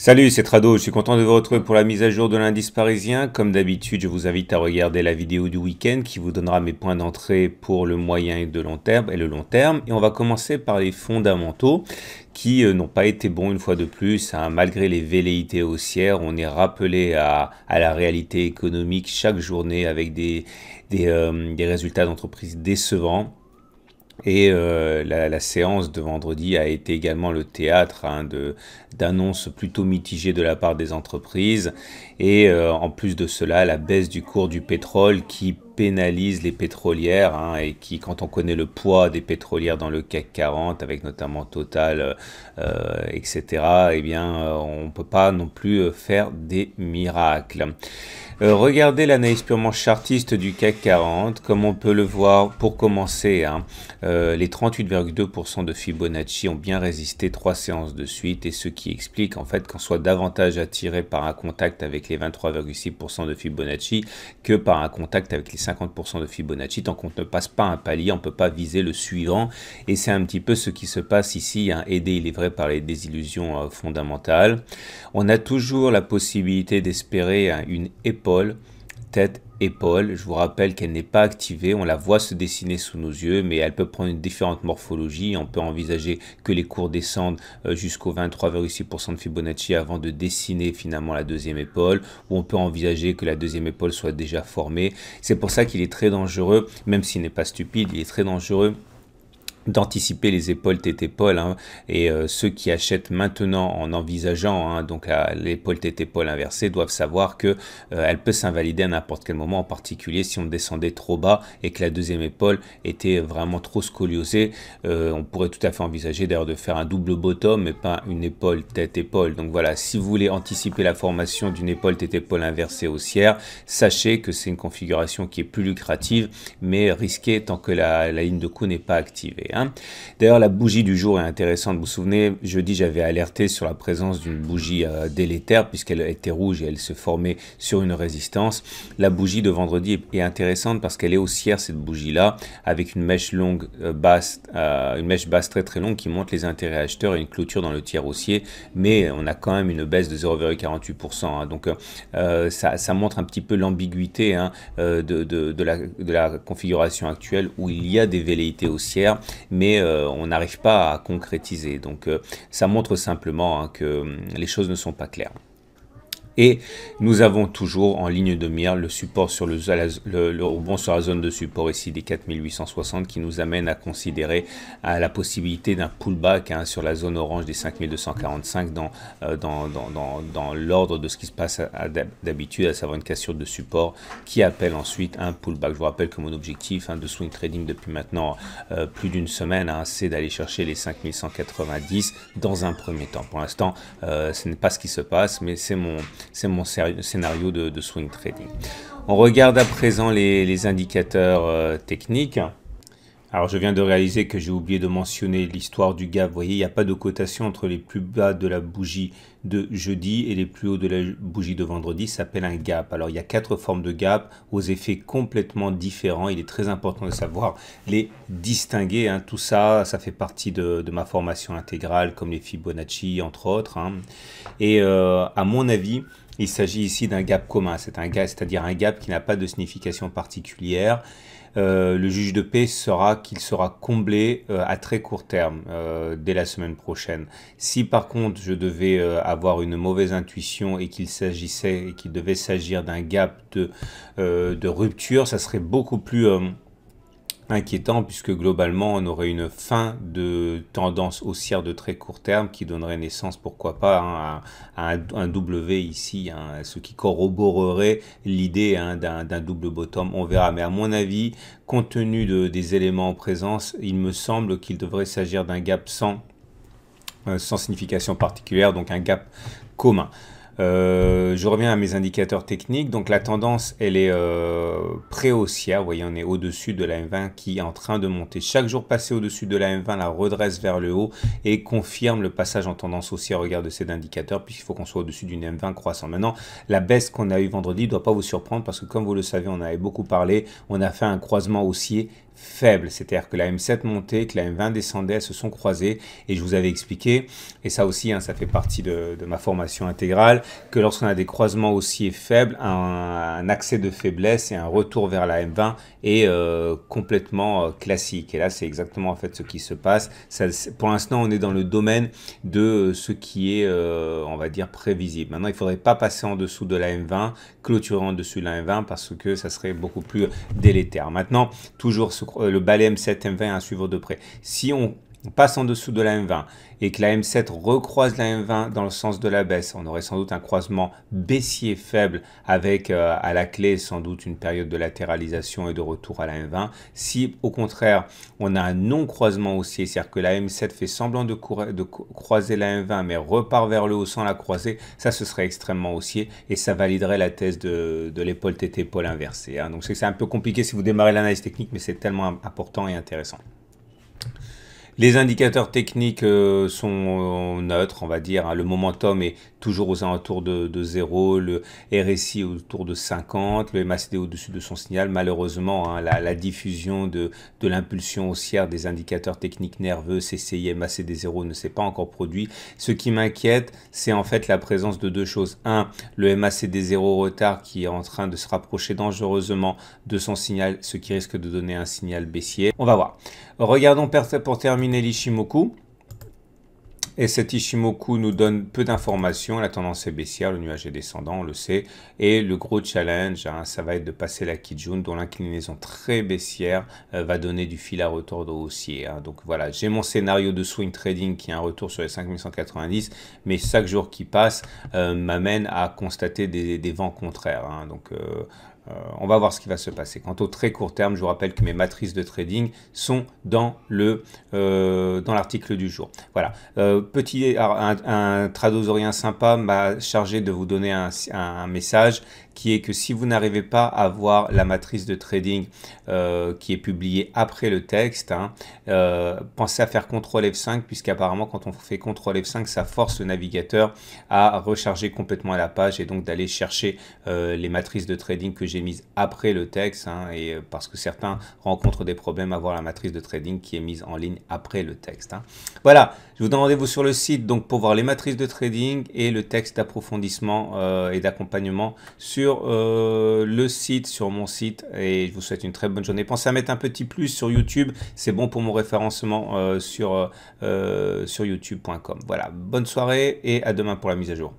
Salut, c'est Trado, je suis content de vous retrouver pour la mise à jour de l'indice parisien. Comme d'habitude, je vous invite à regarder la vidéo du week-end qui vous donnera mes points d'entrée pour le moyen et le long terme. Et on va commencer par les fondamentaux qui n'ont pas été bons une fois de plus, hein. Malgré les velléités haussières, on est rappelé à la réalité économique chaque journée avec des résultats d'entreprise décevants. Et la séance de vendredi a été également le théâtre d'annonces plutôt mitigées de la part des entreprises. Et en plus de cela, la baisse du cours du pétrole qui pénalise les pétrolières, hein, et qui, quand on connaît le poids des pétrolières dans le CAC 40, avec notamment Total, etc., eh bien, on ne peut pas non plus faire des miracles. Regardez l'analyse purement chartiste du CAC 40, comme on peut le voir pour commencer, hein, les 38,2% de Fibonacci ont bien résisté 3 séances de suite, et ce qui explique en fait qu'on soit davantage attiré par un contact avec les 23,6% de Fibonacci que par un contact avec les 50% de Fibonacci. Tant qu'on ne passe pas un palier, on ne peut pas viser le suivant, et c'est un petit peu ce qui se passe ici, hein, aidé il est vrai par les désillusions fondamentales. On a toujours la possibilité d'espérer, hein, une épaule, tête-épaule. Je vous rappelle qu'elle n'est pas activée, on la voit se dessiner sous nos yeux, mais elle peut prendre une différente morphologie. On peut envisager que les cours descendent jusqu'au 23,6% de Fibonacci avant de dessiner finalement la deuxième épaule, ou on peut envisager que la deuxième épaule soit déjà formée. C'est pour ça qu'il est très dangereux, même s'il n'est pas stupide, il est très dangereux d'anticiper les épaules tête-épaule, hein, et ceux qui achètent maintenant en envisageant, hein, donc l'épaule tête-épaule inversée doivent savoir que elle peut s'invalider à n'importe quel moment, en particulier si on descendait trop bas et que la deuxième épaule était vraiment trop scoliosée. On pourrait tout à fait envisager d'ailleurs de faire un double bottom, mais pas une épaule tête-épaule. Donc voilà, si vous voulez anticiper la formation d'une épaule tête-épaule inversée haussière, sachez que c'est une configuration qui est plus lucrative, mais risquée tant que la ligne de coup n'est pas activée, hein. D'ailleurs, la bougie du jour est intéressante. Vous vous souvenez, jeudi, j'avais alerté sur la présence d'une bougie délétère puisqu'elle était rouge et elle se formait sur une résistance. La bougie de vendredi est intéressante parce qu'elle est haussière, cette bougie-là, avec une mèche longue basse, une mèche basse très très longue qui montre les intérêts acheteurs et une clôture dans le tiers haussier. Mais on a quand même une baisse de 0,48%, hein. Donc ça montre un petit peu l'ambiguïté, hein, de la configuration actuelle où il y a des velléités haussières, mais on n'arrive pas à concrétiser. Donc ça montre simplement, hein, que les choses ne sont pas claires. Et nous avons toujours en ligne de mire le support sur le rebond sur la zone de support ici des 4860 qui nous amène à considérer la possibilité d'un pullback, hein, sur la zone orange des 5245 dans l'ordre de ce qui se passe d'habitude, à savoir une cassure de support qui appelle ensuite un pullback. Je vous rappelle que mon objectif, hein, de swing trading depuis maintenant plus d'une semaine, hein, c'est d'aller chercher les 5190 dans un premier temps. Pour l'instant, ce n'est pas ce qui se passe, mais c'est mon scénario de swing trading. On regarde à présent les indicateurs techniques. Alors, je viens de réaliser que j'ai oublié de mentionner l'histoire du gap. Vous voyez, il n'y a pas de cotation entre les plus bas de la bougie de jeudi et les plus hauts de la bougie de vendredi. Ça s'appelle un gap. Alors, il y a 4 formes de gap aux effets complètement différents. Il est très important de savoir les distinguer, hein. Tout ça, ça fait partie de ma formation intégrale, comme les Fibonacci, entre autres, hein. Et à mon avis, il s'agit ici d'un gap commun. C'est un gap, c'est-à-dire un gap qui n'a pas de signification particulière. Le juge de paix sera qu'il sera comblé à très court terme, dès la semaine prochaine. Si par contre je devais avoir une mauvaise intuition et qu'il devait s'agir d'un gap de rupture, ça serait beaucoup plus inquiétant, puisque globalement on aurait une fin de tendance haussière de très court terme qui donnerait naissance, pourquoi pas, hein, à un W ici, hein, ce qui corroborerait l'idée, hein, d'un double bottom. On verra, mais à mon avis, compte tenu des éléments en présence, il me semble qu'il devrait s'agir d'un gap sans signification particulière, donc un gap commun. Je reviens à mes indicateurs techniques. Donc la tendance, elle est pré-haussière. Vous voyez, on est au-dessus de la M20 qui est en train de monter. Chaque jour passé au-dessus de la M20 la redresse vers le haut et confirme le passage en tendance haussière au regard de cet indicateur, puisqu'il faut qu'on soit au-dessus d'une M20 croissant. Maintenant, la baisse qu'on a eue vendredi ne doit pas vous surprendre parce que, comme vous le savez, on avait beaucoup parlé, on a fait un croisement haussier faible, c'est-à-dire que la M7 montait, que la M20 descendait, elles se sont croisées et je vous avais expliqué, et ça aussi ça fait partie de ma formation intégrale, que lorsqu'on a des croisements haussiers faibles, un accès de faiblesse et un retour vers la M20 est complètement classique. Et là c'est exactement en fait ce qui se passe. Pour l'instant on est dans le domaine de ce qui est on va dire prévisible. Maintenant il ne faudrait pas passer en dessous de la M20, clôturer en dessus de la M20 parce que ça serait beaucoup plus délétère. Maintenant toujours le balai M7 M20 à suivre de près. Si on passe en dessous de la M20 et que la M7 recroise la M20 dans le sens de la baisse, on aurait sans doute un croisement baissier faible avec à la clé sans doute une période de latéralisation et de retour à la M20. Si au contraire on a un non-croisement haussier, c'est-à-dire que la M7 fait semblant de croiser la M20 mais repart vers le haut sans la croiser, ça ce serait extrêmement haussier et ça validerait la thèse de l'épaule TT pôle inversé. Donc c'est un peu compliqué si vous démarrez l'analyse technique, mais c'est tellement important et intéressant. Les indicateurs techniques sont neutres, on va dire. Le momentum est toujours aux alentours de 0, le RSI autour de 50, le MACD au-dessus de son signal. Malheureusement, la diffusion de l'impulsion haussière des indicateurs techniques nerveux, CCI, MACD 0 ne s'est pas encore produit. Ce qui m'inquiète, c'est en fait la présence de deux choses. Un, le MACD 0 retard qui est en train de se rapprocher dangereusement de son signal, ce qui risque de donner un signal baissier. On va voir. Regardons pour terminer l'Ichimoku. Et cet Ichimoku nous donne peu d'informations. La tendance est baissière, le nuage est descendant, on le sait. Et le gros challenge, ça va être de passer la Kijun, dont l'inclinaison très baissière va donner du fil à retordre haussier. Donc voilà, j'ai mon scénario de swing trading qui a un retour sur les 5190, mais chaque jour qui passe m'amène à constater des vents contraires. Donc on va voir ce qui va se passer. Quant au très court terme, je vous rappelle que mes matrices de trading sont dans l'article du jour. Voilà. Un tradosaurien sympa m'a chargé de vous donner un message qui est que si vous n'arrivez pas à voir la matrice de trading qui est publiée après le texte, pensez à faire CTRL F5 puisqu'apparemment quand on fait CTRL F5, ça force le navigateur à recharger complètement la page et donc d'aller chercher les matrices de trading que j'ai mises après le texte et parce que certains rencontrent des problèmes à voir la matrice de trading qui est mise en ligne après le texte. Voilà, je vous donne rendez-vous sur le site donc pour voir les matrices de trading et le texte d'approfondissement et d'accompagnement sur le site, sur mon site, et je vous souhaite une très bonne journée. Pensez à mettre un petit plus sur YouTube, c'est bon pour mon référencement sur youtube.com. Voilà, bonne soirée et à demain pour la mise à jour.